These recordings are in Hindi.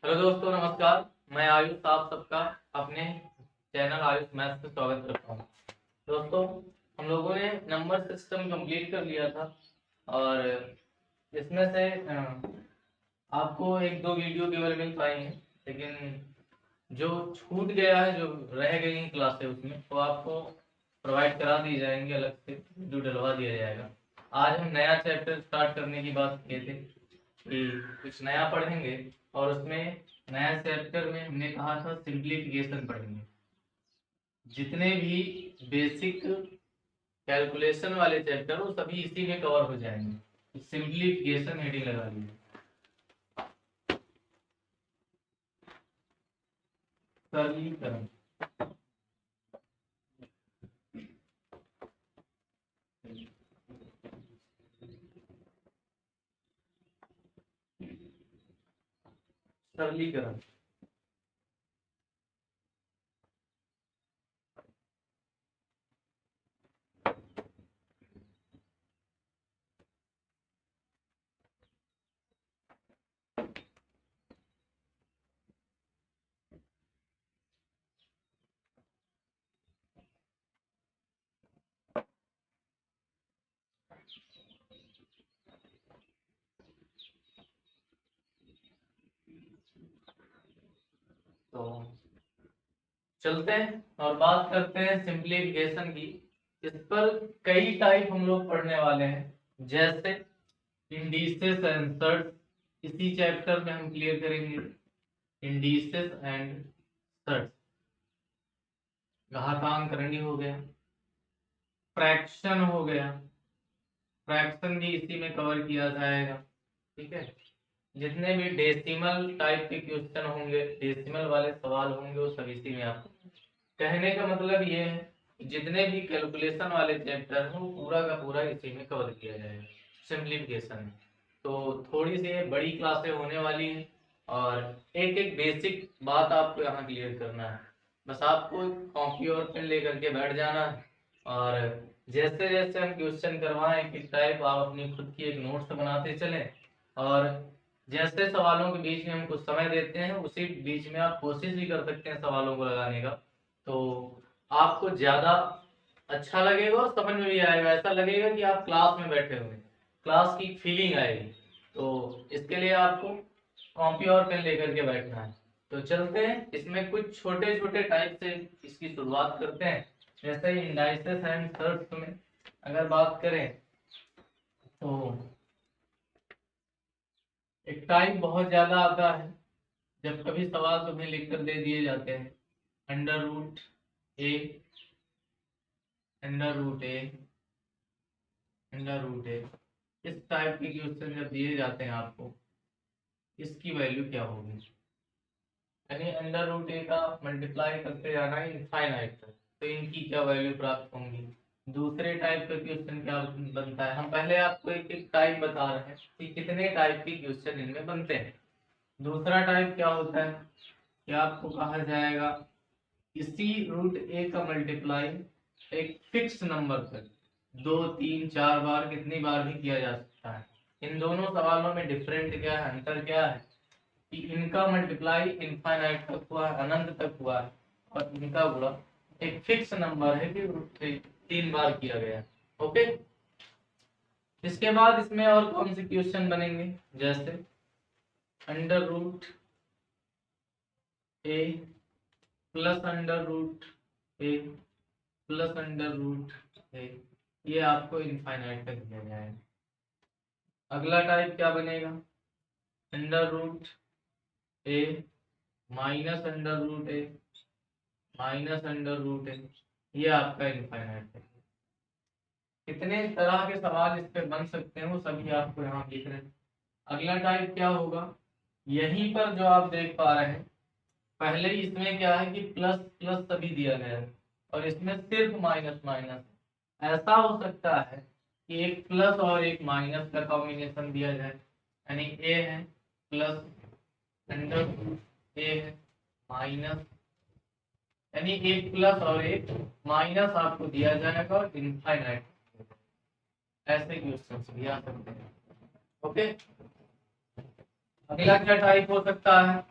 हेलो दोस्तों, नमस्कार। मैं आयुष, आप सबका अपने चैनल आयुष मैथ्स में स्वागत करता हूँ। दोस्तों, हम लोगों ने नंबर सिस्टम कंप्लीट कर लिया था और इसमें से आपको एक दो वीडियो केवल मिल पाई हैं, लेकिन जो छूट गया है, जो रह गई हैं क्लासें, उसमें तो आपको प्रोवाइड करा दी जाएंगी, अलग से वीडियो डलवा दिया जाएगा। आज हम नया चैप्टर स्टार्ट करने की बात किए थे कि कुछ नया पढ़ेंगे और उसमें नया चैप्टर में हमने कहा था सिंप्लीफिकेशन पढ़ेंगे। जितने भी बेसिक कैलकुलेशन वाले चैप्टर वो सभी इसी में कवर हो जाएंगे। सिंप्लीफिकेशन हेडिंग लगा लीजिए। सरलीकरण। सरलीकरण। तो चलते हैं और बात करते हैं सिंप्लीफिकेशन की। इस पर कई टाइप हम लोग पढ़ने वाले हैं, जैसे इंडिसेस एंड सर्ट्स। इसी चैप्टर में हम क्लियर करेंगे इंडिसेस एंड सर्ट्स। घातांकरणी हो गया, फ्रैक्शन हो गया, फ्रैक्शन भी इसी में कवर किया जाएगा। ठीक है। जितने भी डेसिमल टाइप के क्वेश्चन होंगे, डेसिमल वाले सवाल होंगे, वो सब इसी में आपको। कहने का मतलब ये है कि जितने भी कैलकुलेशन वाले चैप्टर हैं वो पूरा का पूरा इसी में कवर किया जाएगा, सिंप्लीफिकेशन में। तो थोड़ी सी बड़ी क्लासें होने वाली हैं और एक एक बेसिक बात आपको यहाँ क्लियर करना है। बस आपको कॉपी और पेन लेकर के बैठ जाना है और जैसे जैसे हम क्वेश्चन करवाएं किस टाइप आप अपनी खुद की एक नोट्स बनाते चलें और जैसे सवालों के बीच में हम कुछ समय देते हैं उसी बीच में आप कोशिश भी कर सकते हैं सवालों को लगाने का। तो आपको ज्यादा अच्छा लगेगा और समझ में भी आएगा, ऐसा लगेगा कि आप क्लास में बैठे हुए हैं, क्लास की फीलिंग आएगी। तो इसके लिए आपको कॉपी और पेन लेकर के बैठना है। तो चलते हैं, इसमें कुछ छोटे छोटे टाइप से इसकी शुरुआत करते हैं। जैसे इंडाइसेस एंड सर्ट्स में अगर बात करें तो एक टाइप बहुत ज्यादा आता है जब कभी सवाल तुम्हें लिखकर दे दिए जाते हैं, अंडर रूट ए, अंडर रूट ए, अंडर रूट ए। इस टाइप के क्वेश्चन जब दिए जाते हैं आपको, इसकी वैल्यू क्या होगी, यानी अंडर रूट ए का मल्टीप्लाई करते जाना है इनफाइनाइट तक, तो इनकी क्या वैल्यू प्राप्त होंगी। दूसरे टाइप का क्वेश्चन क्या बनता है, हम पहले आपको एक एक टाइप बता रहे हैं कि कितने टाइप के क्वेश्चन इनमें बनते हैं। दूसरा टाइप क्या होता है कि आपको कहा जाएगा इसी रूट ए का मल्टीप्लाई एक फिक्स नंबर तक 2 3 4 बार कितनी बार भी किया जा सकता है। इन दोनों सवालों में डिफरेंट क्या है, अंतर क्या है कि इनका मल्टीप्लाई इनफाइनाइट तक हुआ है, अनंत तक हुआ है, और इनका गुणा एक फिक्स नंबर है कि रूट 3 बार किया गया है। ओके। इसके बाद इसमें और कौन से क्वेश्चन बनेंगे, जैसे अंडर रूट ए प्लस अंडर रूट ए प्लस अंडर रूट ए, ये आपको इनफाइनाइट तक दिया जाएगा। अगला टाइप क्या बनेगा, अंडर रूट ए माइनस अंडर रूट ए माइनस अंडर रूट ए, ये आपका इनफाइनाइट तक। कितने तरह के सवाल इस पे बन सकते हैं वो सभी आपको यहाँ दिख रहे हैं। अगला टाइप क्या होगा, यहीं पर जो आप देख पा रहे हैं, पहले ही इसमें क्या है कि प्लस प्लस सभी दिया गया है और इसमें सिर्फ माइनस माइनस। ऐसा हो सकता है कि एक प्लस और एक माइनस का कॉम्बिनेशन दिया जाए, यानी ए है प्लस अंडर रूट ए है माइनस, यानी एक प्लस और एक माइनस आपको दिया जाएगा और इनफाइनाइट। ऐसे क्वेश्चंस भी आ सकते हैं। ओके। अगला क्या टाइप हो सकता है,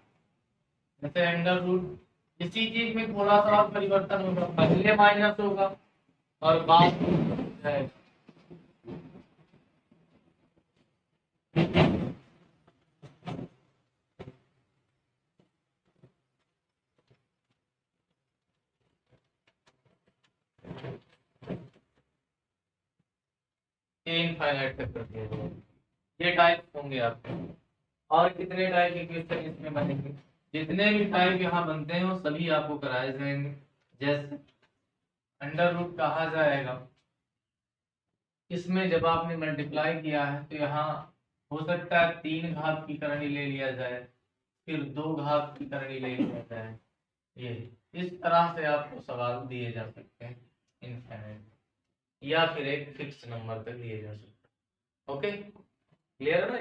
जैसे अंडर रूट इसी चीज में थोड़ा सा और परिवर्तन होगा, पहले माइनस होगा और बाद में है। इनफाइनाइट तक कर दिया जाएगा। ये टाइप होंगे आपके। और कितने टाइप के क्वेश्चन इसमें बनेंगे, जितने भी टाइप यहाँ बनते हैं वो सभी आपको कराए जाएंगे। जैसे अंडर रूट कहा जाएगा, इसमें जब आपने मल्टीप्लाई किया है तो यहाँ हो सकता है 3 घात की करनी ले लिया जाए, फिर 2 घात की करनी ले लिया जाए। ये इस तरह से आपको सवाल दिए जा सकते हैं इनफाइनाइट, या फिर एक फिक्स नंबर तक दिए जा सकते हैं। ओके, क्लियर है ना?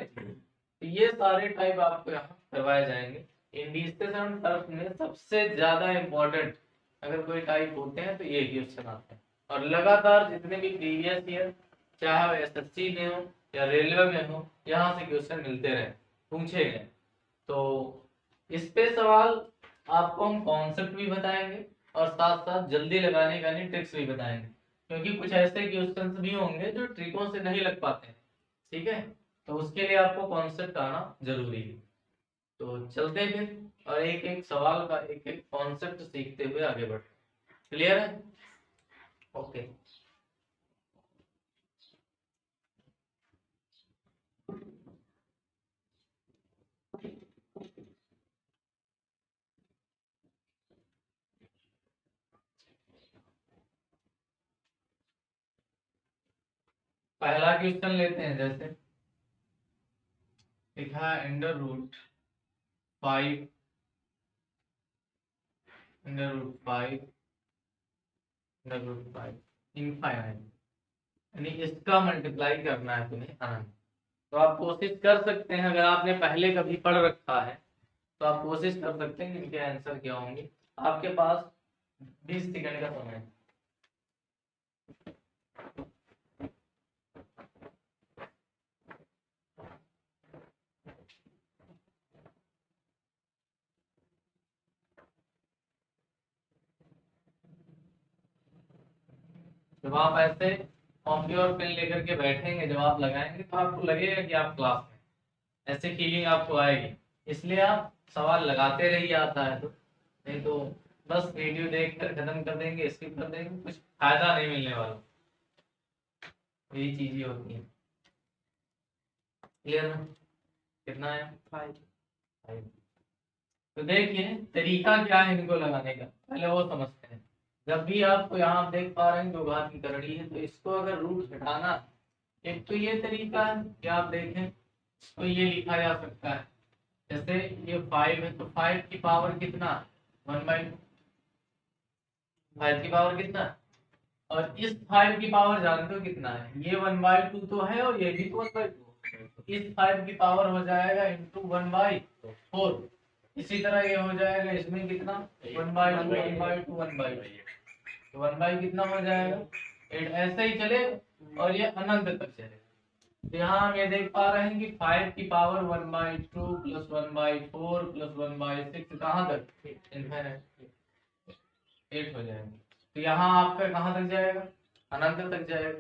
तो ये सारे टाइप आपको यहाँ करवाए जाएंगे। इंडिसेस एंड टर्म्स में सबसे ज्यादा इम्पोर्टेंट अगर कोई टाइप होते हैं तो ये क्वेश्चन आते हैं। और लगातार जितने भी प्रीवियस ईयर, चाहे वो एसएससी में हो या रेलवे में हो, यहाँ से क्वेश्चन मिलते रहे, पूछे गए। तो इस पे सवाल आपको हम कॉन्सेप्ट भी बताएंगे और साथ साथ जल्दी लगाने का ट्रिक्स भी बताएंगे, क्योंकि कुछ ऐसे क्वेश्चंस भी होंगे जो ट्रिकों से नहीं लग पाते हैं। ठीक है, तो उसके लिए आपको कॉन्सेप्ट आना जरूरी है। तो चलते हैं फिर और एक एक सवाल का एक एक कॉन्सेप्ट सीखते हुए आगे बढ़ते हैं। क्लियर है? ओके। पहला क्वेश्चन लेते हैं। जैसे लिखा है under root 5 under root 5 under root 5 infinite, यानी इसका मल्टीप्लाई करना है तुम्हें अनंत। तो आप कोशिश कर सकते हैं, अगर आपने पहले कभी पढ़ रखा है तो आप कोशिश कर सकते हैं कि इनके आंसर क्या होंगे। आपके पास 20 सेकंड का समय है। जब आप ऐसे कॉपी और पेन लेकर के बैठेंगे, जवाब लगाएंगे, तो आपको लगेगा कि आप क्लास में, ऐसे फीलिंग आपको आएगी। इसलिए आप सवाल लगाते रहिए, आता है तो। नहीं तो बस वीडियो देखकर खत्म कर देंगे, स्किप कर देंगे, कुछ फायदा नहीं मिलने वाला। यही चीजें होती हैं। क्लियर ना? कितना है? 5। तो देखिए तरीका क्या है इनको लगाने का, पहले वो समझते हैं। जब भी आपको यहाँ देख पा रहे हैं 2 घात की करड़ी है, तो इसको अगर रूट हटाना, एक तो ये तरीका है कि आप देखें, इसको ये लिखा जा सकता है। जैसे ये 5 है तो 5 की पावर कितना, 1/2। 5 की पावर कितना, और इस 5 की पावर जानते हो कितना है? ये 1/2 तो है और ये भी तो 1/2। इस 5 की पावर हो जाएगा इंटू 1/4। इसी तरह ये हो जाएगा इसमें कितना, 1/2 1/2 1/2, तो 1/, कितना हो जाएगा 8। ऐसे ही चले और ये अनंत तक चले। तो यहाँ हम ये देख पा रहे हैं कि 5 की पावर 1/2 प्लस 1/4 प्लस 1/6 कहाँ तक, इनफाइनाइट 8 हो जाएगा। तो यहाँ आपका कहाँ तक जाएगा, अनंत तक जाएगा।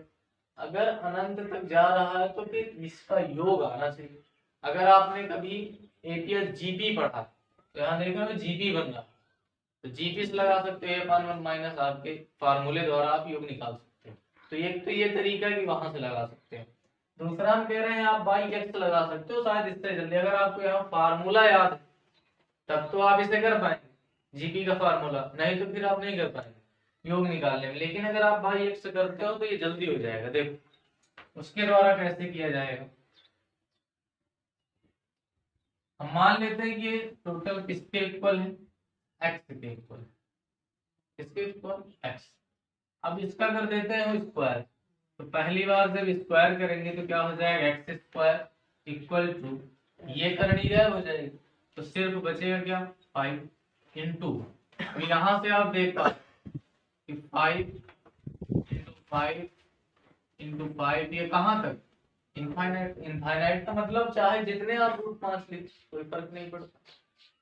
अगर अनंत तक जा रहा है तो फिर इसका योग आना चाहिए। अगर आपने कभी एपीएस जीपी पढ़ा तो यहाँ देख रहे हो जीपी बन रहा, तो जीपी से लगा सकते हैं 1 माइनस आपके फार्मूले द्वारा आप योग निकाल सकते हैं। तो एक तो ये तरीका है कि वहां से लगा सकते हैं। दूसरा हम कह रहे हैं आप बाई एक्स लगा सकते हो, शायद इससे जल्दी। अगर आपको यहाँ फार्मूला याद है तब तो आप इसे कर पाएंगे, जीपी का फार्मूला, नहीं तो फिर आप नहीं कर पाएंगे योग निकालने में। लेकिन अगर आप बाई एक्स करते हो तो ये जल्दी हो जाएगा। देखो उसके द्वारा कैसे किया जाएगा। हम मान लेते हैं कि ये टोटल किसके इक्वल है, एक्स के इक्वल। किसके इक्वल, एक्स। अब इसका कर देते हैं स्क्वायर। तो पहली बार जब स्क्वायर करेंगे तो क्या हो जाएगा, एक्स स्क्वायर इक्वल टू, ये करनी गायब हो जाएगी, तो सिर्फ बचेगा क्या, 5 इंटू। यहाँ से आप देख पा 5 ये कहाँ तक, इनफाइनाइट। इनफाइनाइट का मतलब चाहे जितने आप रूट 5 लिख, कोई फर्क नहीं पड़ता।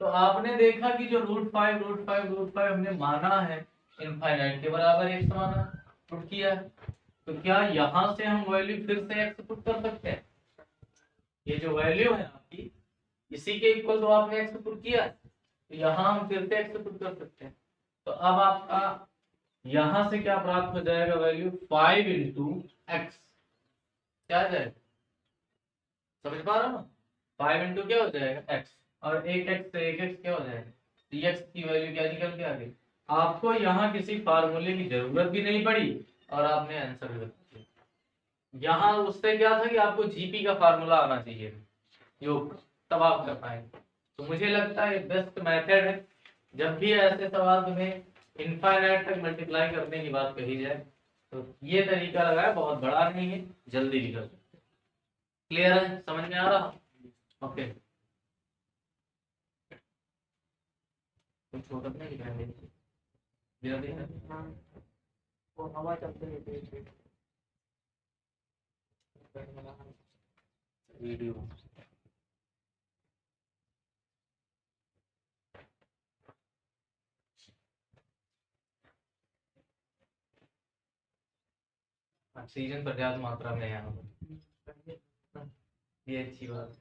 तो आपने देखा कि जो √5 हमने माना है इनफाइनाइट के बराबर x माना, पुट किया, तो क्या यहाँ से हम वैल्यू फिर से x पुट कर सकते हैं? ये जो वैल्यू है आपकी, इसी के इक्वल तो आपने x पुट किया, तो यहाँ हम फिर से x पुट कर सकते हैं। तो अब आपका यहाँ से क्या प्राप्त हो जाएगा? वैल्यू 5 इंटू एक्स, क्या आ जाएगा? समझ पा रहा हूँ? 5 इंटू क्या हो जाएगा? x, और एक x से एक x क्या हो जाएगा? तो x की वैल्यू क्या निकल के आ गई? आपको यहाँ किसी फार्मूले की जरूरत भी नहीं पड़ी और आपने आंसर भी बता दिया। यहाँ उससे क्या था कि आपको जीपी का फार्मूला आना चाहिए योग, तब आप कर पाएंगे। तो मुझे लगता है बेस्ट मेथड है, जब भी ऐसे सवाल तुम्हें इनफाइनाइट तक मल्टीप्लाई करने की बात कही जाए तो ये तरीका लगाए, बहुत बड़ा नहीं है, जल्दी भी कर सकते। क्लियर है? समझ में आ रहा? ओके, छोटा नहीं दिखाई वो हवा चलते रहती वीडियो। ऑक्सीजन पर्याप्त मात्रा में यहाँ पर, ये अच्छी बात है।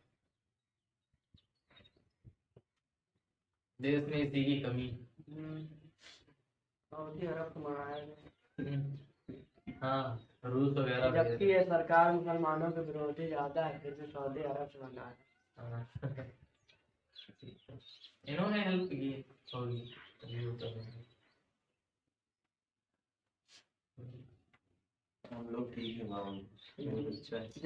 देश में इसी की कमी। सऊदी अरब को मंगाया, हाँ, रूस वगैरह जबकि ये सरकार मुसलमानों के विरोधी ज्यादा है, फिर भी सऊदी अरब से मंगाया। इन्होंने हेल्प की थोड़ी, हम लोग ठीक है मामूल। जो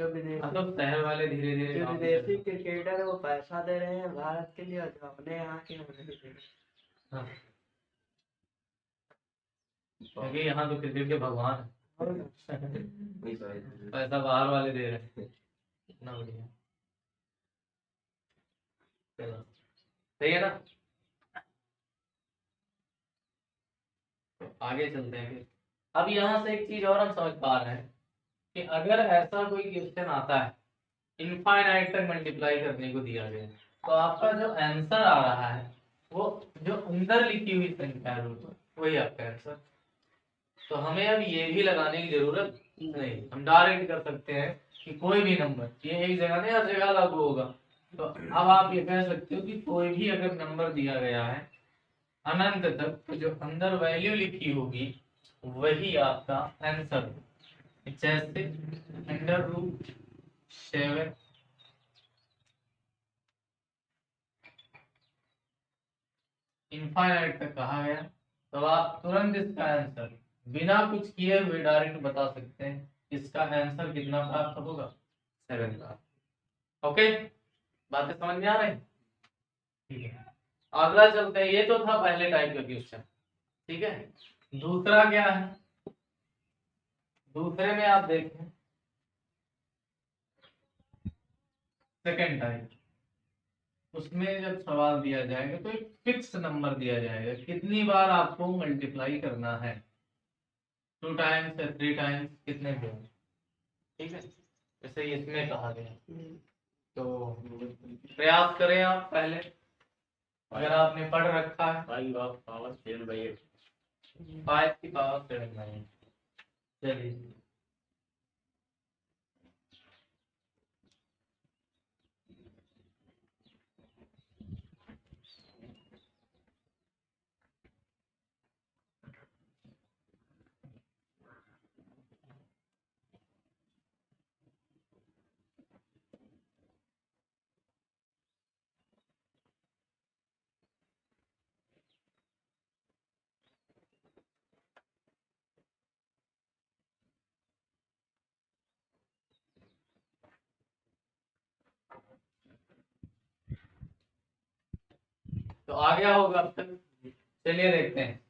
विदेशी, तो शहर वाले धीरे धीरे जो विदेशी क्रिकेटर है वो पैसा दे रहे हैं भारत के लिए, और जो अपने यहाँ के उन्हें दे रहे हैं। हाँ, क्योंकि यहाँ तो क्रिकेट के भगवान पैसा बाहर वाले दे रहे हैं। इतना बढ़िया, चलो सही है ना? तो आगे चलते हैं फिर। अब यहाँ से एक चीज और हम समझ पा रहे हैं कि अगर ऐसा कोई क्वेश्चन आता है, इनफाइनाइट तक मल्टीप्लाई करने को दिया गया, तो आपका जो आंसर आ रहा है वो जो अंदर लिखी हुई संख्या है वही आपका आंसर। तो हमें अब ये भी लगाने की जरूरत नहीं, हम डायरेक्ट कर सकते हैं कि कोई भी नंबर, ये एक जगह नहीं हर जगह लागू होगा। तो अब आप ये कह सकते हो कि कोई भी अगर नंबर दिया गया है अनंत तक, तो जो अंदर वैल्यू लिखी होगी वही आपका आंसर। जैसे √7 इनफाइनाइट तक कहा गया, तो आप तुरंत इसका आंसर बिना कुछ किए हुए डायरेक्ट बता सकते हैं इसका आंसर कितना प्राप्त होगा? 7 का। ओके, बातें समझ में आ रही? ठीक है, अगला चलते हैं। ये तो था पहले टाइप का क्वेश्चन, ठीक है। दूसरा क्या है? दूसरे में आप देखें सेकेंड टाइप, उसमें जब सवाल दिया जाएगा तो एक फिक्स नंबर दिया जाएगा, कितनी बार आपको मल्टीप्लाई करना है, 2 टाइम्स या 3 टाइम्स, कितने भी, ठीक है। जैसे इसमें कहा गया, तो प्रयास करें आप पहले, अगर आपने पढ़ रखा है 5 की पावर 7/8। चलिए, तो आ गया होगा अब तक। चलिए देखते हैं,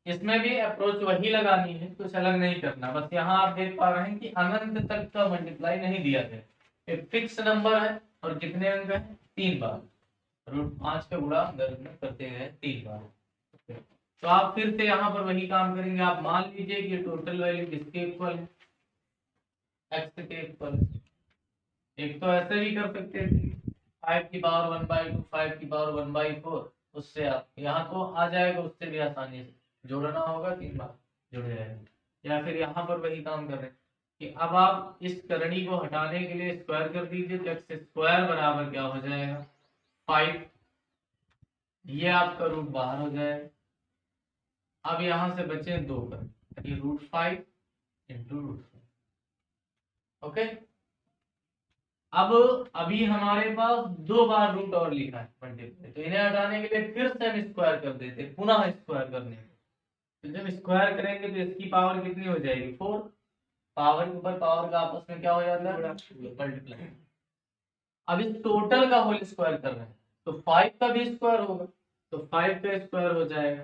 इसमें भी अप्रोच वही लगानी है, कुछ अलग नहीं करना। बस यहाँ आप देख पा रहे हैं कि अनंत तक का मल्टीप्लाई नहीं दिया गया, एक फिक्स नंबर है और कितने अंक है? 3 बार, √5 का गुणा अंदर में करते हैं 3 बार। तो आप फिर से यहाँ पर वही काम करेंगे। आप मान लीजिए कि टोटल वैल्यू किसके इक्वल है? एक्स के इक्वल। एक तो ऐसे भी कर सकते थे, 5 की पावर 1/2, 5 की पावर 1/4, उससे आप यहाँ तो आ जाएगा, उससे भी आसानी से जोड़ना होगा, 3 बार जुड़ जाएगा। या फिर यहाँ पर वही काम कर रहे हैं कि अब आप इस करनी को हटाने के लिए स्क्वायर कर दीजिए, तो एक्स स्क्वायर बराबर क्या हो जाएगा 5, ये आपका रूट बाहर हो जाएगा। अब यहाँ से बचे 2 कर, ये √5 इंटू √5। ओके, अब अभी हमारे पास 2 बार रूट और लिखा है मल्टीप्लाई, तो इन्हें हटाने के लिए फिर से हम स्क्वायर कर देते हैं, पुनः स्क्वायर करने के। तो जब स्क्वायर करेंगे तो इसकी पावर कितनी हो जाएगी 4, पावर के ऊपर पावर का आपस में क्या हो जाता है मल्टीप्लाई। अब इस टोटल का होल स्क्वायर कर रहे हैं तो 5 का भी स्क्वायर होगा, तो 5 का स्क्वायर हो जाएगा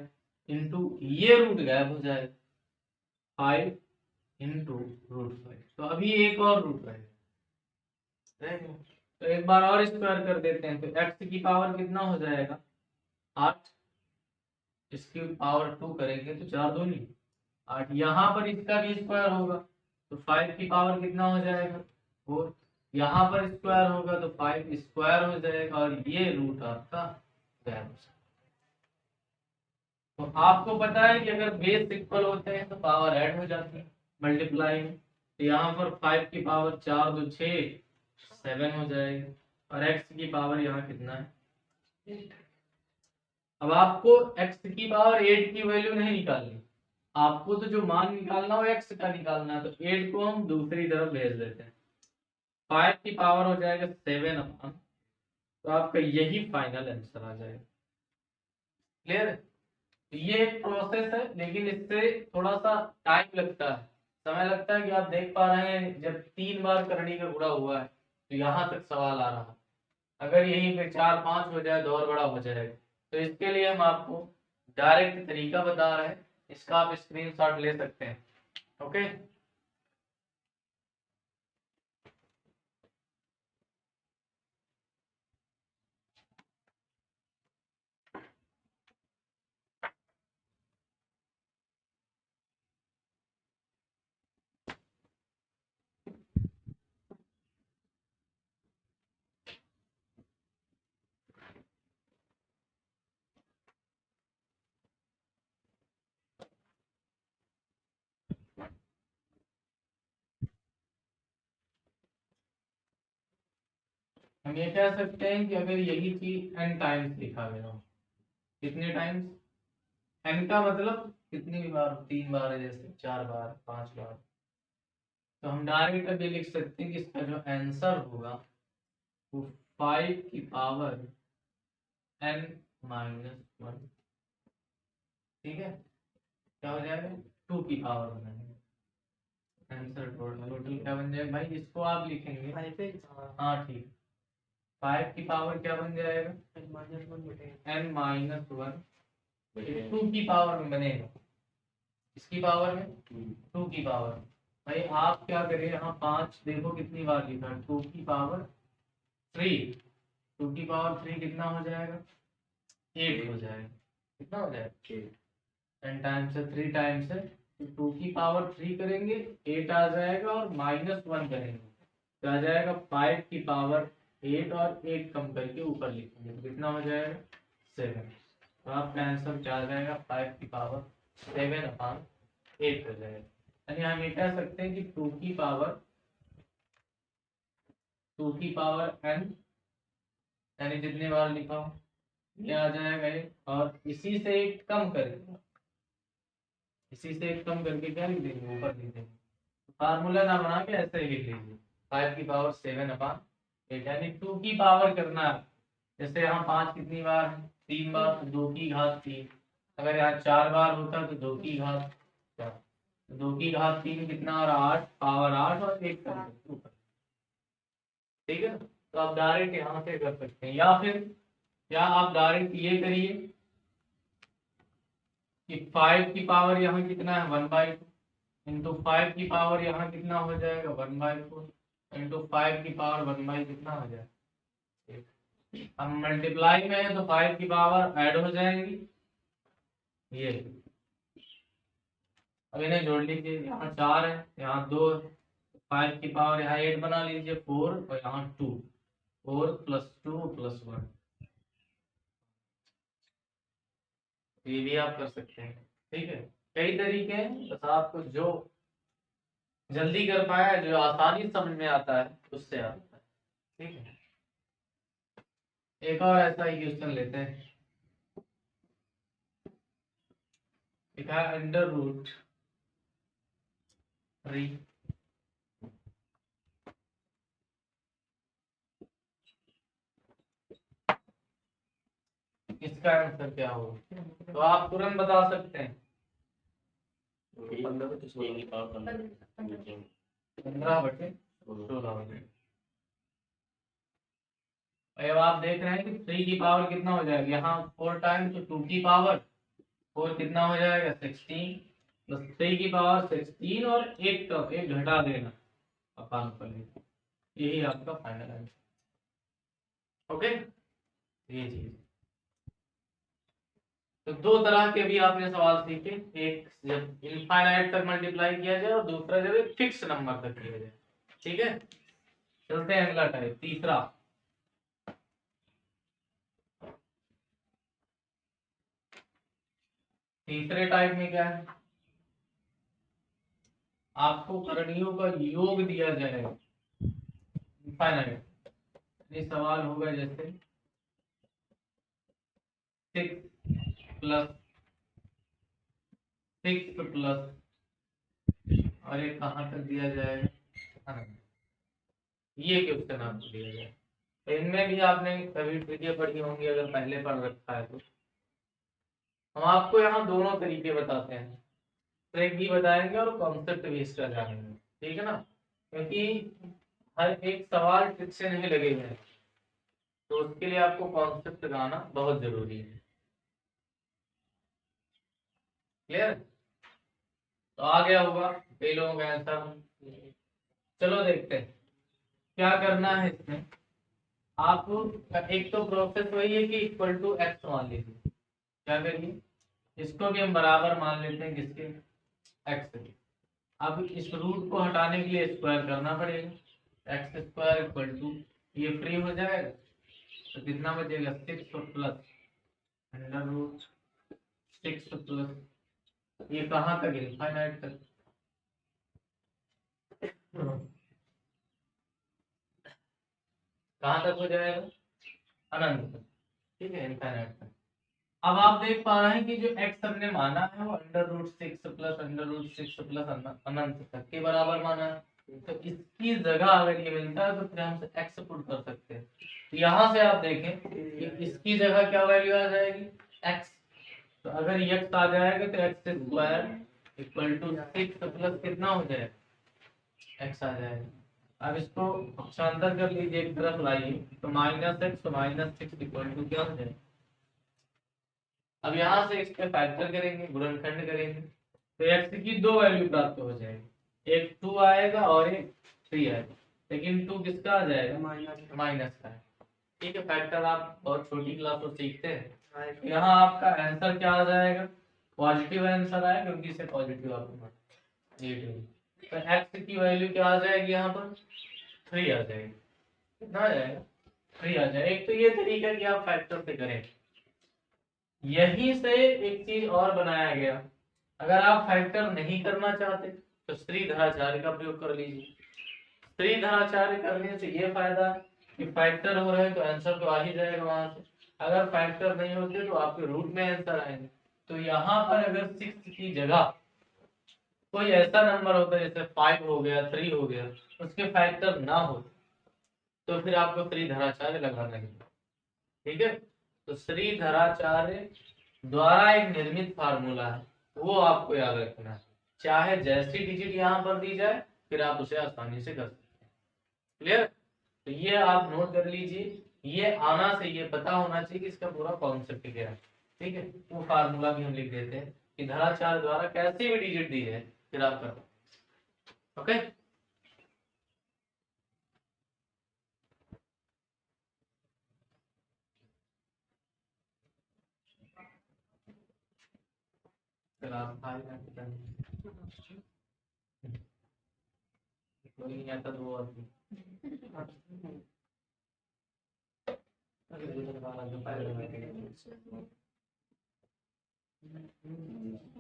इंटू ये रूट गायब हो जाएगा 5 इंटू √5। तो अभी एक और रूट रहेगा, तो एक बार और स्क्वायर कर देते हैं, तो x की पावर कितना हो जाएगा 8, इसकी पावर 2 करेंगे तो 4 दूनी 8, यहाँ पर इसका भी स्क्वायर होगा तो 5 की पावर कितना हो जाएगा 4, यहाँ पर स्क्वायर होगा तो 5 स्क्वायर हो जाएगा और ये रूट आपका गायब हो जाएगा। तो आपको पता है कि अगर बेस इक्वल होते हैं तो पावर ऐड हो जाती है मल्टीप्लाई में, तो यहाँ पर 5 की पावर 4 2 6 7 हो जाएगी और x की पावर यहाँ कितना है 8। अब आपको x की पावर 8 की वैल्यू नहीं निकालनी, आपको तो जो मान निकालना हो x का निकालना है, तो 8 को हम दूसरी तरफ भेज देते हैं, 5 की पावर हो जाएगा 7 अपॉन, तो आपका यही फाइनल आंसर आ जाएगा। क्लियर है? तो ये एक प्रोसेस है, लेकिन इससे थोड़ा सा टाइम लगता है, समय लगता है कि आप देख पा रहे हैं जब 3 बार करनी का गुणा हुआ है तो यहाँ तक सवाल आ रहा है, अगर यहीं पे 4 5 हो जाए तो और बड़ा हो जाएगा। तो इसके लिए हम आपको डायरेक्ट तरीका बता रहे हैं, इसका आप स्क्रीनशॉट ले सकते हैं। ओके, हम ये कह सकते हैं कि अगर यही चीज n टाइम्स लिखा गया हो, कितने टाइम्स, n का मतलब कितनी भी बार, 3 बार है जैसे, 4 बार, 5 बार, तो हम डायरेक्ट अभी लिख सकते हैं कि इसका जो आंसर होगा वो 5 की पावर n-1, ठीक है, क्या हो जाएगा 2 की पावर बनाएंगे, आंसर टोटल क्या बन जाएगा भाई, इसको आप लिखेंगे, हाँ ठीक, 5 की पावर क्या बन जाएगा n-1, 2 की पावर में बनेगा, इसकी पावर में 2 की पावर। भाई आप क्या करें, यहाँ 5 देखो कितनी बार लिखा, 2 की पावर 3, 2 की पावर 3 कितना हो जाएगा 8 हो जाएगा, कितना हो जाएगा 10 टाइम्स है, 3 टाइम्स है, तो 2 की पावर 3 करेंगे 8 आ जाएगा और -1 करेंगे तो आ जाएगा 5 की पावर 8 और 8 कम करके ऊपर लिखेंगे तो कितना हो जाएगा 7। तो आपका आंसर क्या आ जाएगा 5 की पावर 7/8 हो जाएगा। यानी हम ये कह सकते हैं कि 2 की पावर n, यानी जितने बार लिखा हो ये आ जाएगा 1, और इसी से 1 कम करेंगे, इसी से 1 कम करके क्या लिख देंगे ऊपर लिख देंगे, फार्मूला ना बना के ऐसे ही लिख लीजिए 5 की पावर 7/8, यानी 2 की पावर करना है, जैसे यहाँ 5 कितनी बार है 3 बार, तो 2 की घात 3, अगर यहाँ 4 बार होता तो 2 की घात 4, 2 की घात 3 कितना और 8, पावर 8 और 1 कम करके ऊपर, ठीक है। तो आप डायरेक्ट यहाँ से कर सकते हैं, या आप डायरेक्ट ये करिए कि 5 की पावर यहाँ कितना है 1/2 इंटू 5 की पावर यहाँ कितना हो जाएगा 1/4 इंटू 5 की पावर 1/, कितना हो जाएगा, हम मल्टीप्लाई में है तो 5 की पावर ऐड हो जाएंगी, ये अब इन्हें जोड़ लीजिए, यहाँ 4 है यहाँ 2 है, 5 की पावर यहाँ 8 बना लीजिए 4 और यहाँ 2, 4 + 2 + 1, ये भी आप कर सकते हैं। ठीक है, कई तरीके हैं, बस आपको जो जल्दी कर पाए, जो आसानी समझ में आता है, उससे आता है। ठीक है, एक और ऐसा ही क्वेश्चन लेते हैं। लिखा है √3। इसका आंसर क्या होगा, तो आप तुरंत बता सकते हैं। 15/16। अब आप देख रहे हैं कि 3 की पावर कितना हो जाएगा, यहाँ 4 टाइम तो 2 की पावर 4 कितना हो जाएगा 16, प्लस 3 की पावर 16 और एक का एक घटा देना अपान कर लेना, यही आपका फाइनल आंसर। ओके, ये चीज। तो दो तरह के भी आपने सवाल सीखे, एक जब इनफाइनाइट तक मल्टीप्लाई किया जाए और दूसरा जब एक फिक्स नंबर तक किया जाए। ठीक है, चलते हैं अगला टाइप, तीसरा। तीसरे टाइप में क्या है, आपको करणियों का योग दिया जाएगा इनफाइनाइट। ये सवाल होगा जैसे 6 + 6 + और ये कहाँ तक दिया जाएगा, ये क्वेश्चन आपको दिया जाए। तो इनमें भी आपने कभी ट्रिक पढ़ी होंगी, अगर पहले पढ़ रखा है तो। हम आपको यहाँ दोनों तरीके बताते हैं, ट्रिक भी बताएंगे और कॉन्सेप्ट भी इसका जानेंगे। ठीक है ना, क्योंकि हर एक सवाल ट्रिक से नहीं लगेगा, तो उसके लिए आपको कॉन्सेप्ट गाना बहुत जरूरी है। क्लियर, तो आ गया होगा कई लोगों का आंसर। चलो देखते हैं क्या करना है इसमें। आप एक तो प्रोसेस वही है कि इक्वल टू एक्स मान लीजिए, क्या करिए, इसको भी हम बराबर मान लेते हैं किसके, एक्स के। अब इस रूट को हटाने के लिए स्क्वायर करना पड़ेगा, x² = ये फ्री हो जाएगा, तो कितना बचेगा 6 + √6 + ये कहाँ तक, इनफाइनाइट तक। कहाँ तक हो जाएगा, अनंत तक। ठीक है, इनफाइनाइट तक। अब आप देख पा रहे हैं कि जो x हमने माना है वो √6 + √6 + अनंत तक के बराबर माना है। तो इसकी जगह अगर ये मिलता है तो फिर हम x पुट कर सकते हैं। तो यहाँ से आप देखें कि इसकी जगह क्या वैल्यू आ जाएगी, x। तो अगर x आ जाएगा तो x² = 6 प्लस कितना हो जाएगा, x आ जाएगा। अब इसको पक्षांतर कर लीजिए, एक तरफ लाइए, तो -x - 6 = क्या हो जाएगा। अब यहाँ से इसके फैक्टर करेंगे, गुणनखंड करेंगे, तो x की दो वैल्यू प्राप्त हो जाएगी, एक 2 आएगा और एक 3 आएगा, लेकिन 2 किसका आ जाएगा, माइनस का है। ठीक है, फैक्टर आप बहुत छोटी क्लास में सीखते हैं। यहाँ आपका आंसर क्या आ जाएगा, पॉजिटिव आंसर आएगा, क्योंकि इसे पॉजिटिव आपको नेगेटिव। तो x की वैल्यू क्या आ जाएगी, यहाँ पर 3 आ जाएगी। कितना आ जाएगा, 3 आ जाएगा। एक तो ये तरीका कि आप फैक्टर से करें, यहीं से एक चीज और बनाया गया, अगर आप फैक्टर नहीं करना चाहते तो स्त्रीधराचार्य का प्रयोग कर लीजिए। स्त्रीधराचार्य करने से ये फायदा कि फैक्टर हो रहे हैं तो आंसर तो आ ही जाएगा वहां से, अगर फैक्टर नहीं होते तो आपके रूट में आंसर आएंगे। तो यहाँ पर अगर 6 की जगह कोई ऐसा नंबर होता है जैसे 5 हो गया, 3 हो गया, उसके फैक्टर ना हो तो फिर आपको स्त्रीधराचार्य लगाना है। ठीक है, तो श्रीधराचार्य द्वारा एक निर्मित फार्मूला है, वो आपको याद रखना है। चाहे जैसी डिजिट यहाँ पर दी जाए, फिर आप उसे आसानी से कर सकते हैं। क्लियर, तो ये आप नोट कर लीजिए, ये आना से ये पता होना चाहिए कि इसका पूरा कॉन्सेप्ट क्या है। ठीक है, वो फार्मूला भी हम लिख देते हैं कि धराचार्य द्वारा कैसी भी डिजिट दी है फिर आप करो। ओके, फिर आप कोई नहीं आता तो वो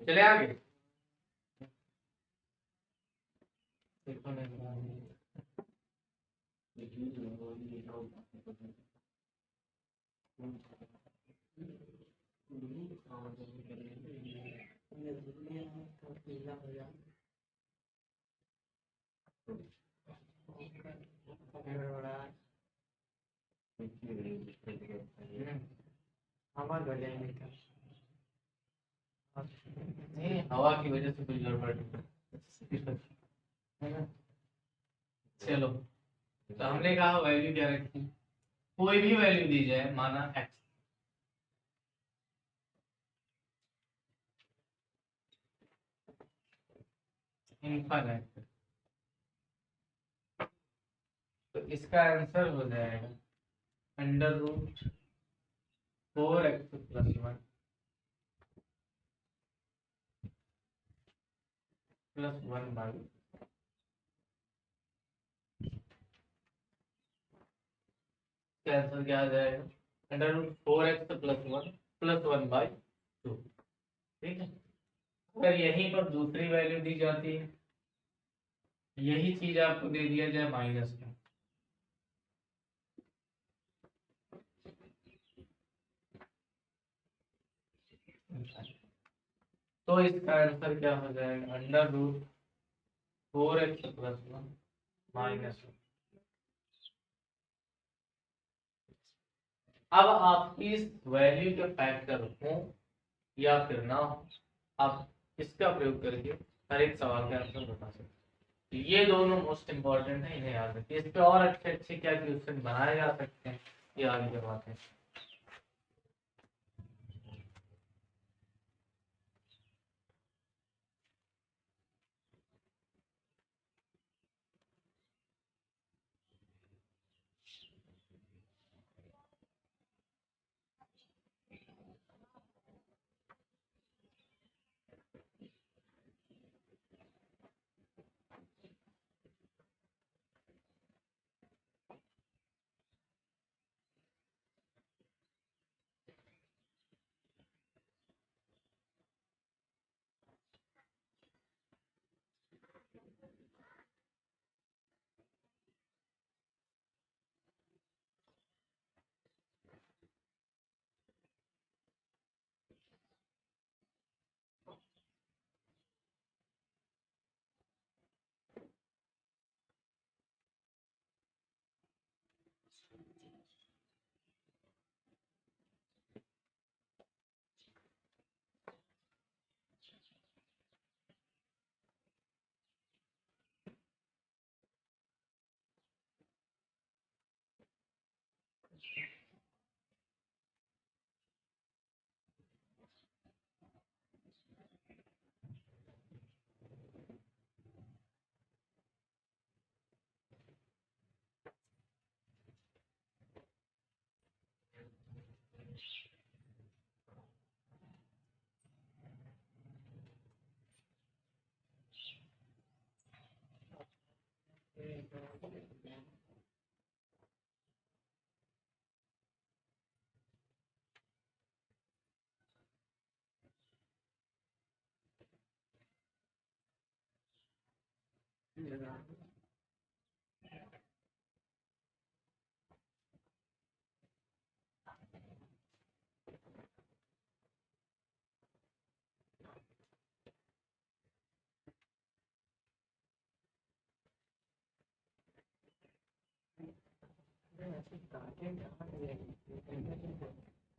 चले आगे। हवा गले में क्या? नहीं, हवा की वजह से कोई गड़बड़ नहीं है ना। चलो, तो हमने कहा वैल्यू क्या रखी, कोई भी वैल्यू दी जाए, माना x, इनफाइनाइट, तो इसका आंसर हो जाएगा under root 4x plus 1 plus 1 by, इसका आंसर क्या आ जाएगा, under root 4x plus 1 plus 1 by 2। ठीक है, अगर यहीं पर दूसरी वैल्यू दी जाती है, यही चीज आपको दे दिया जाए माइनस का, तो इसका आंसर क्या हो जाएगा, under root 4x plus 1 minus. अब आपकी इस वैल्यू के फैक्टर हो या फिर ना हो, आप इसका प्रयोग करके हर एक सवाल का आंसर बता सकते हैं। ये दोनों मोस्ट इंपॉर्टेंट है, इन्हें याद रखिए। इस पे और अच्छे अच्छे क्या क्वेश्चन बनाए जा सकते हैं, ये आगे की बात है।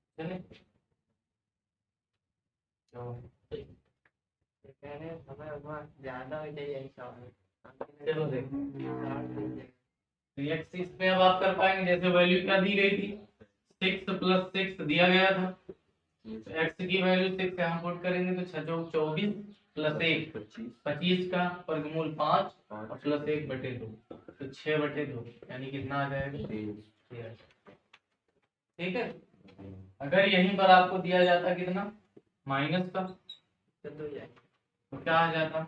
चले, ज्यादा हो जाए चलो रिएक्ट इसमें अब आप कर पाएंगे। जैसे वैल्यू क्या दी गई थी, 6 प्लस 6 दिया गया था, तो x की वैल्यू 6 यहाँ पुट करेंगे तो 6 चौक 24 प्लस 1 25 का वर्गमूल 5 और प्लस 1/2, तो 6/2 यानी कितना आ जाएगा, 13। ठीक है, अगर यहीं पर आपको दिया जाता कितना माइनस का, तो क्या आ जाता,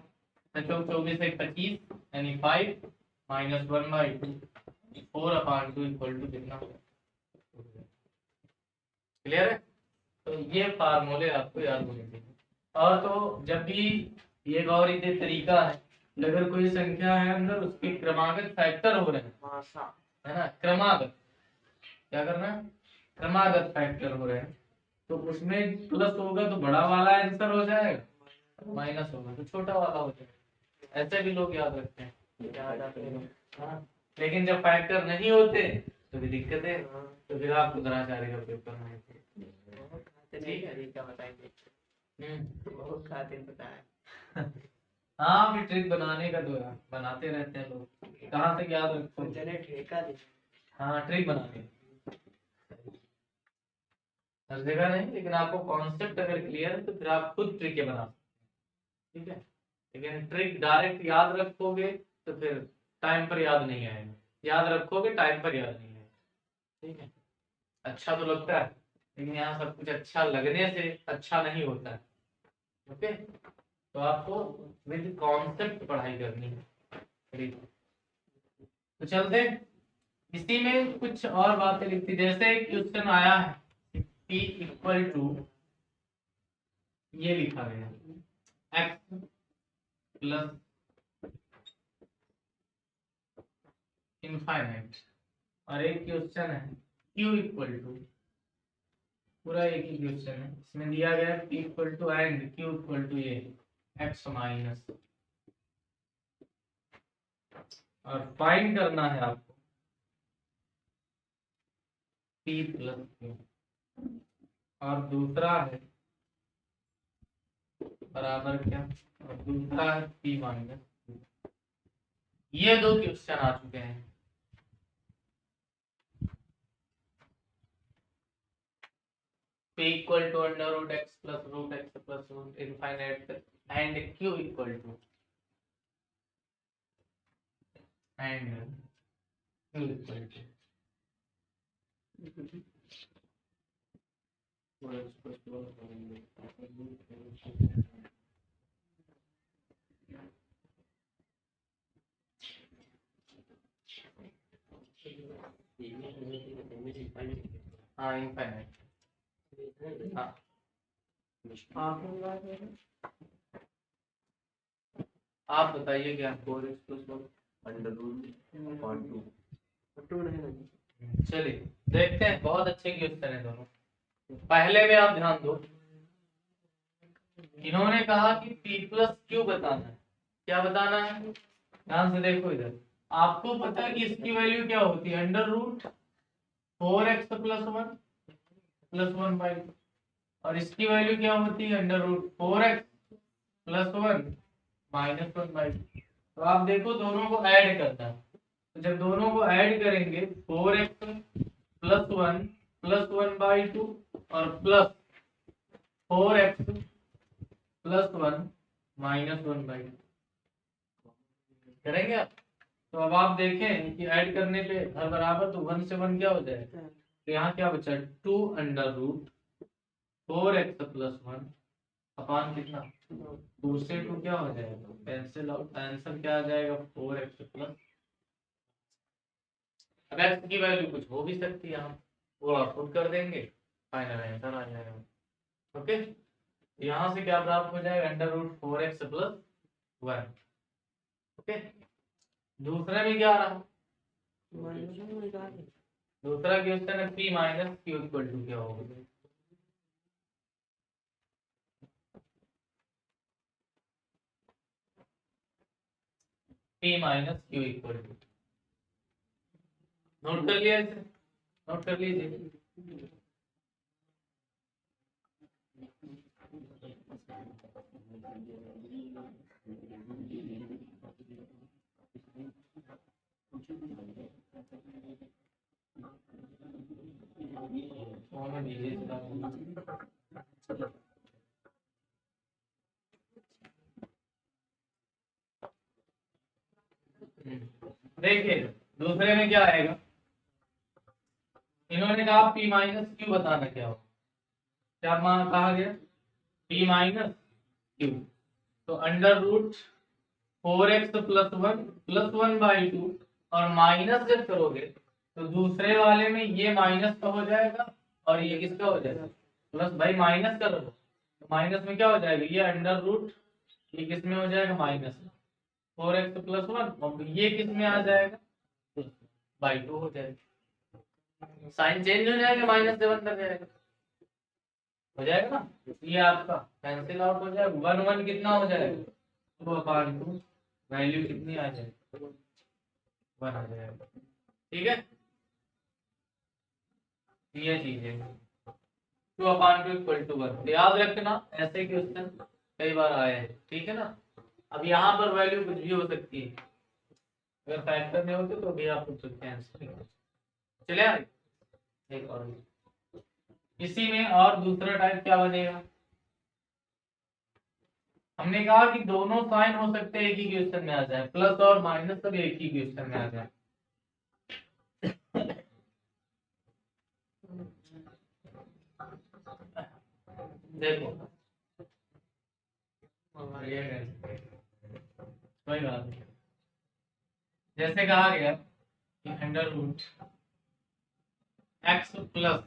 6 चौक 24 1 25 यानी 5 माइनस 1/2 4/2 इक्वल टू कितना, क्लियर है? तो ये फार्मूले आपको याद होने चाहिए। और तो जब भी ये और ये तरीका है, अगर कोई संख्या है अंदर उसके क्रमागत फैक्टर हो रहे हैं, है ना, क्रमागत, क्या करना है, क्रमागत फैक्टर हो रहे हैं, तो उसमें प्लस होगा तो बड़ा वाला आंसर हो जाएगा, माइनस होगा तो छोटा वाला हो जाएगा। ऐसे भी लोग याद रखते हैं, हाँ। लेकिन जब फैक्टर नहीं होते तो भी दिक्कत है, तो फिर आपको द्रोणाचार्य का प्रयोग करना है। ठीक है, तरीका बताएंगे, बहुत खातिर बताया। हाँ, फिर ट्रिक बनाने का तो बनाते रहते हैं लोग, कहाँ तक याद रखो, ठेका दे। हाँ, ट्रिक बनाने हर जगह नहीं, लेकिन आपको कॉन्सेप्ट अगर क्लियर है तो फिर आप खुद ट्रिक बना सकते हैं, ठीक है। लेकिन ट्रिक डायरेक्ट याद रखोगे तो फिर टाइम पर याद नहीं आएगा, याद रखोगे टाइम पर याद नहीं आएगा, ठीक है। अच्छा तो लगता है, लेकिन यहाँ सब कुछ अच्छा लगने से अच्छा नहीं होता है, ओके। तो आपको विद कॉन्सेप्ट पढ़ाई करनी है, ठीक। तो चलते, इसी में कुछ और बातें लिखती, जैसे क्वेश्चन आया है P इक्वल टू, ये लिखा गया x प्लस इनफाइनाइट, और एक क्वेश्चन है Q इक्वल टू, पूरा एक ही क्वेश्चन है, इसमें दिया गया है P equal to and Q equal to ये x माइनस, और फाइंड करना है आपको P प्लस Q, और दूसरा है बराबर क्या, और दूसरा है P माइनस Q। ये दो क्वेश्चन आ चुके हैं। P equal to under root x plus root infinite and Q equal to हाँ, इनफाइनाइट, हाँ। आप बताइए क्या, अंडर रूट अपॉन 2 नहीं, चलिए देखते हैं, बहुत अच्छे क्वेश्चन है दोनों। पहले में आप ध्यान दो, इन्होंने कहा कि P प्लस Q बताना है, क्या बताना है, ध्यान से देखो इधर, आपको पता है कि इसकी वैल्यू क्या होती है, under root 4x plus 1 by, और इसकी वैल्यू क्या होती है, under root 4x plus 1 minus 1 by. तो आप देखो दोनों को ऐड करना है, तो जब दोनों को ऐड करेंगे 4x प्लस 1 बाई 2 और plus 4x plus 1 minus 1 by 2 करेंगे आप। तो अब आप देखें कि ऐड करने पे हर बराबर, तो 1 से 1 क्या हो जाएगा, तो यहाँ क्या बचा, 2 अंडर रूट 4x प्लस 1 अपान कितना, 2 से 2 क्या हो जाएगा, कैंसिल आउट, आंसर क्या आ जाएगा, 4x प्लस। अब x की वैल्यू कुछ हो भी सकती है, यहाँ वो आप पुट कर देंगे, फाइनल आंसर आ जाएगा, ओके। यहाँ से क्या प्राप्त हो जाएगा, under root 4x plus 1, okay. दूसरे में क्या रहा, दूसरा क्वेश्चन है P minus Q equal to क्या होगा, P minus Q equal to, note कर लिया इसे, नोट कर लीजिए। देखिए दूसरे में क्या आएगा, इन्होंने कहा P माइनस Q बताना क्या हो, क्या कहा गया, P माइनस Q, तो under root 4x plus 1 by 2, और माइनस जब करोगे तो दूसरे वाले में ये माइनस का हो जाएगा और ये किसका हो जाएगा प्लस, भाई माइनस करो तो माइनस में क्या हो जाएगा, ये अंडर रूट, ये किस में हो जाएगा माइनस 4x प्लस 1, और ये किस में आ जाएगा बाई 2 हो जाएगा, साइन चेंज हो जाएगा, माइनस से 1 कर जाएगा, हो जाएगा ना, ये आपका कैंसिल आउट हो जाएगा, 1 1 कितना हो जाएगा 2/2, वैल्यू कितनी आ जाएगी 1 आ जाएगा, ठीक है, ये चीज है 2/2 इक्वल टू 1, याद रखना ऐसे क्वेश्चन कई बार आए हैं, ठीक है ना। अब यहाँ पर वैल्यू कुछ भी हो सकती है, अगर फैक्टर नहीं होते तो भी आप पूछ सकते हैं आंसर, चले आए एक और इसी में, और दूसरा टाइप क्या बनेगा, हमने कहा कि दोनों साइन हो सकते हैं एक ही क्वेश्चन में आ जाए, प्लस और माइनस सब एक ही क्वेश्चन में आ जाए, देखो कोई बात नहीं, जैसे कहा गया कि under root x plus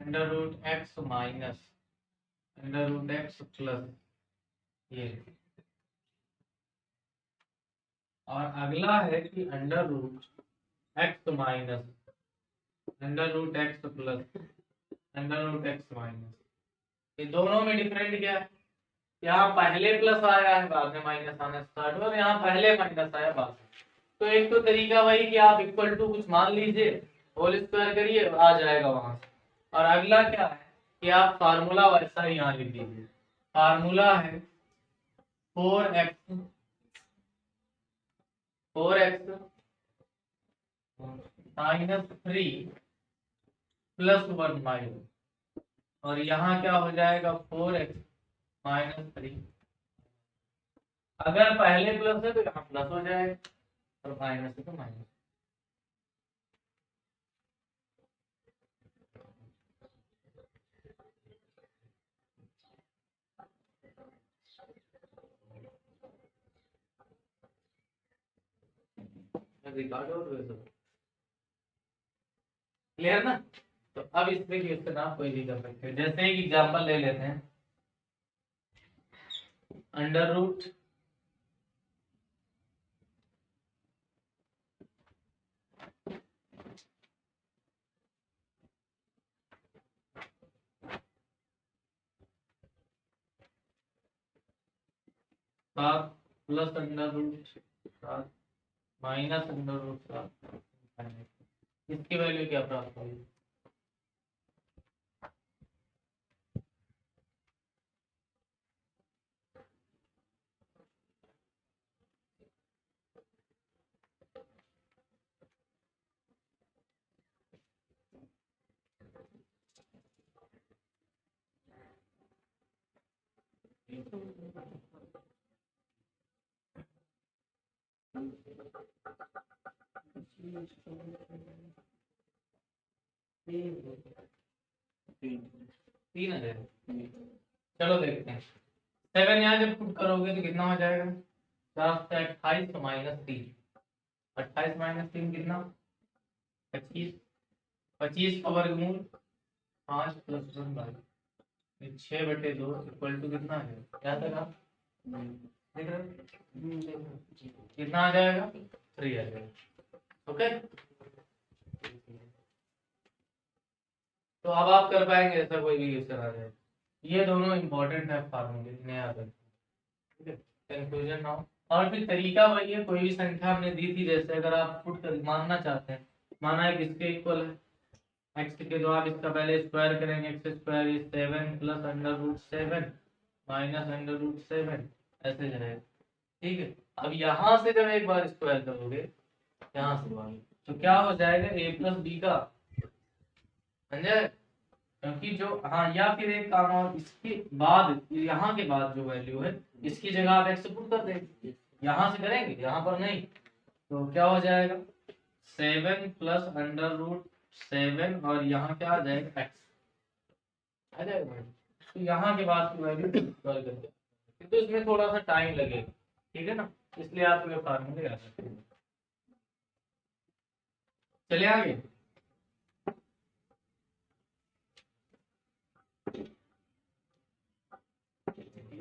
under root x minus under root x plus ये, और अगला है कि under root x minus under root x plus under root x minus, ये दोनों में डिफरेंट क्या है, यहाँ पहले प्लस आया है बाद में माइनस आना स्टार्ट हुआ, और यहाँ पहले माइनस आया बाद में, तो एक तो तरीका वही कि आप इक्वल टू कुछ मान लीजिए, होल स्क्वायर करिए आ जाएगा वहां से, और अगला क्या है कि आप फार्मूला वैसा ही यहाँ लिख दीजिए, फार्मूला है 4x -3 प्लस 1 माइनस, और यहाँ क्या हो जाएगा 4x -3, अगर पहले प्लस है तो यहाँ प्लस हो जाएगा, और माइनस है तो माइनस, रिकॉर्ड हो तो क्लियर ना। तो अब इसमें क्वेश्चन आप कोई भी कर सकते हैं, जैसे एक एग्जांपल ले लेते हैं, अंडर रूट सात plus under root 7 minus under root 7, इसकी वैल्यू क्या प्राप्त होगी, तीन आ जाएगा, चलो देखते हैं, 7 यहाँ जब पुट करोगे तो कितना हो जाएगा 4 से 28 -3, 28 -3 कितना 25, 25 का वर्गमूल 5 + 1 6/2 इक्वल टू कितना है, क्या तक आप देख रहे हो, कितना आ जाएगा 3 आ जाएगा, ओके। तो अब आप कर पाएंगे ऐसा कोई भी क्वेश्चन आ जाए, ये दोनों इंपॉर्टेंट है फार्मूले, इन्हें याद रखें, ठीक है, कंक्लूजन नाउ, और फिर तरीका वही है, कोई भी संख्या हमने दी थी, जैसे अगर आप पुट कर मानना चाहते हैं, माना है किसके इक्वल है x के, तो आप इसका पहले स्क्वायर करेंगे, x² is 7 plus under root 7 minus under root 7 ऐसे जाएगा, ठीक है। अब यहाँ से जब एक बार स्क्वायर करोगे यहाँ से बाहर, तो क्या हो जाएगा a + b का, समझे, क्योंकि जो हाँ, या फिर एक काम और, इसके बाद यहाँ के बाद जो वैल्यू है इसकी जगह आप x पुट कर देंगे, यहाँ से करेंगे यहाँ पर नहीं, तो क्या हो जाएगा 7 प्लस अंडर रूट 7, और यहाँ क्या आ जाएगा x आ जाएगा, तो यहाँ के बाद की वैल्यू कर देंगे, तो इसमें थोड़ा सा टाइम लगेगा, ठीक है ना, इसलिए आप ये फार्मूले याद रखेंगे। चलिए आगे,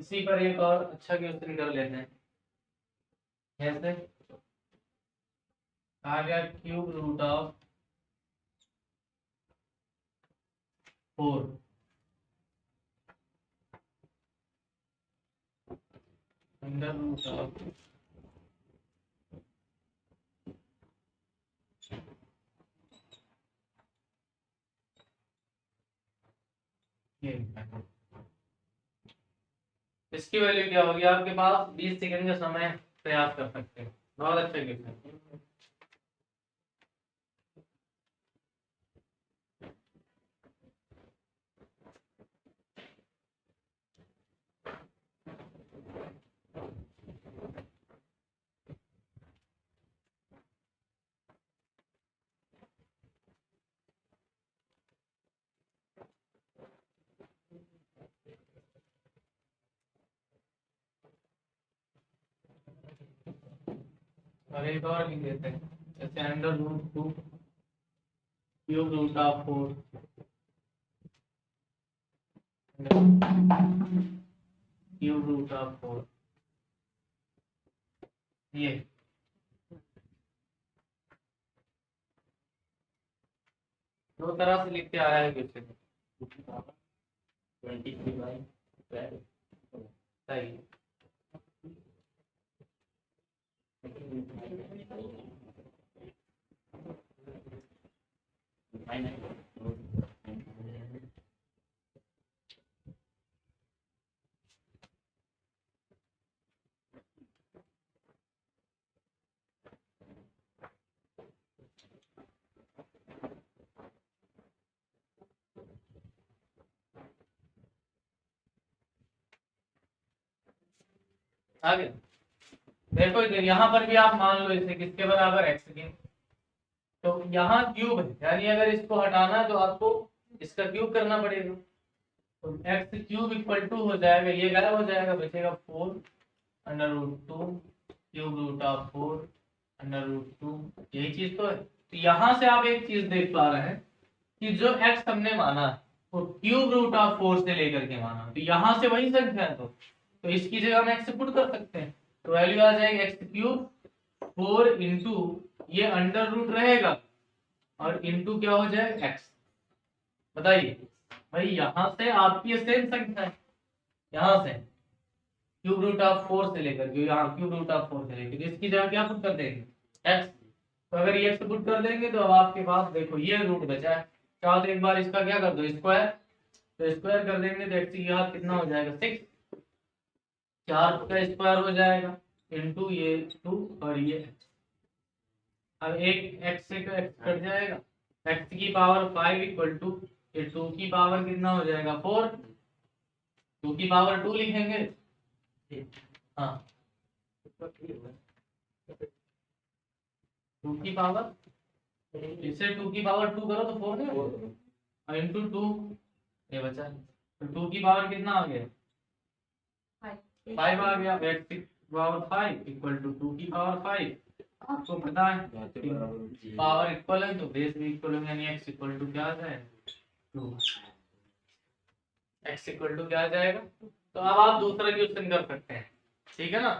इसी पर एक और अच्छा क्वेश्चन कर लेते हैं। जैसे आ गया cube root of 4 under root of इसकी वैल्यू क्या होगी आपके पास 20 सेकंड का समय प्रयास कर सकते हैं। बहुत अच्छा क्वेश्चन। और एक और लिख देते हैं, जैसे under root 2 cube root of 4 cube root of 4। ये दो तरह से लिख के आया है क्वेश्चन। 23/12 सही। आगे देखो इधर, यहाँ पर भी आप मान लो इसे किसके बराबर एक्स के, तो यहाँ क्यूब है, यानी अगर इसको हटाना है तो आपको इसका क्यूब करना पड़ेगा। तो एक्स क्यूब इक्वल टू हो जाएगा, ये गायब हो जाएगा, बचेगा 4 under root 2 cube root of 4 under root 2। यही चीज तो है। तो यहाँ से आप एक चीज देख पा रहे हैं कि जो एक्स हमने माना है वो क्यूब रूट ऑफ 4 से लेकर के माना, तो यहाँ से वही संख्या है, तो इसकी जगह हम एक्स पुट कर सकते हैं। तो वैल्यू आ जाएगी एक्स क्यूब 4 इंटू ये अंडर रूट रहेगा और इंटू क्या हो जाएगा एक्स। बताइए भाई, यहाँ से आपकी सेम संख्या है, यहाँ से क्यूब रूट ऑफ 4 से लेकर के यहाँ क्यूब रूट ऑफ 4 से लेकर इसकी जगह क्या पुट कर देंगे एक्स। तो अगर ये एक्स पुट कर देंगे तो अब आपके पास देखो ये रूट बचा है, चाहो तो एक बार इसका क्या कर दो स्क्वायर, तो स्क्वायर कर देंगे तो एक्स की यहाँ कितना हो जाएगा 6, 4 का स्क्वायर हो जाएगा इंटू ये 2 और ये x। अब एक x से x कट जाएगा, x की पावर 5 इक्वल टू ये 2 की पावर कितना हो जाएगा 4, 2 की पावर 2 लिखेंगे। हाँ 2 की पावर, इसे 2 की पावर 2 करो तो 4 नहीं होगा, इंटू 2 ये बचा, तो 2 की पावर कितना आ गया 5 आ गया। x की पावर 5 इक्वल टू 2 की पावर 5, आपको पता है पावर इक्वल है तो बेस भी इक्वल है, यानी x इक्वल टू क्या आ जाएगा 2, x इक्वल टू क्या आ जाएगा। तो अब आप दूसरा क्वेश्चन कर सकते हैं, ठीक है ना।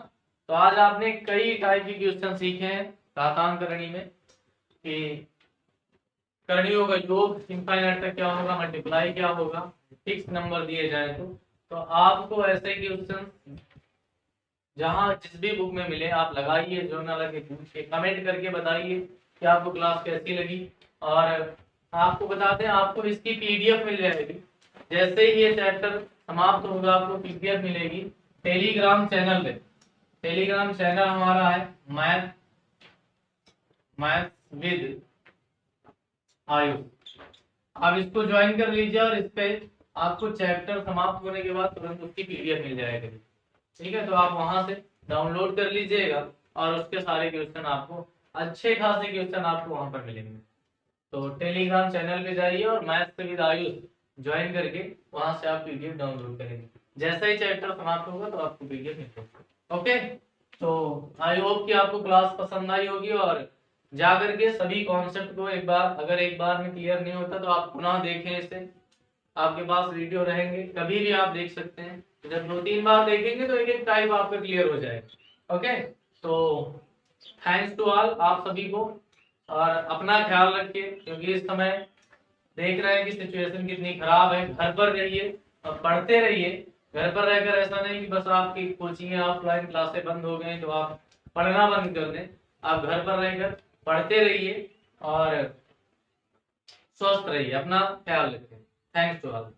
तो आज आपने कई टाइप के क्वेश्चन सीखे हैं घातांक करणी में, कि करणियों का योग इनफाइनाइट तक क्या होगा, मल्टीप्लाई क्या होगा, फिक्स नंबर दिए जाए तो आपको ऐसे क्वेश्चन जहां जिस भी बुक में मिले आप लगाइए, जो ना लगे पूछ के कमेंट करके बताइए कि आपको क्लास कैसी लगी। और आपको बता दें आपको इसकी पीडीएफ मिल जाएगी, जैसे ही ये चैप्टर समाप्त होगा आपको पीडीएफ मिलेगी टेलीग्राम चैनल पे। टेलीग्राम चैनल हमारा है मैथ विद आयुष, आप इसको ज्वाइन कर लीजिए और इस पे आपको चैप्टर समाप्त होने के बाद तुरंत उसकी पीडीएफ मिल जाएगी, ठीक है। तो आप वहां से डाउनलोड कर लीजिएगा और उसके सारे क्वेश्चन आपको अच्छे खासे क्वेश्चन आपको वहां पर मिलेंगे। तो टेलीग्राम चैनल पे जाइए और मैथ्स विद आयुष ज्वाइन करके वहां से आप पीडीएफ डाउनलोड करेंगे, जैसे ही चैप्टर समाप्त होगा तो आपको पीडीएफ मिल जाएगा। ओके, तो आई होप कि आपको क्लास पसंद आई होगी और जाकर के सभी कॉन्सेप्ट को एक बार, अगर एक बार में क्लियर नहीं होता तो आप पुनः देखें इसे, आपके पास वीडियो रहेंगे, कभी भी आप देख सकते हैं। तो जब 2-3 बार देखेंगे तो एक एक टाइप आपका क्लियर हो जाएगा। ओके, तो थैंक्स टू ऑल आप सभी को, और अपना ख्याल रखिए, क्योंकि इस समय देख रहे हैं कि सिचुएशन कितनी खराब है। घर पर रहिए और पढ़ते रहिए। घर पर रहकर ऐसा नहीं कि बस आपकी कोचिंग ऑफलाइन क्लासें बंद हो गई तो आप पढ़ना बंद कर दें। आप घर पर रहकर पढ़ते रहिए और स्वस्थ रहिए, अपना ख्याल रखें। Thanks to all.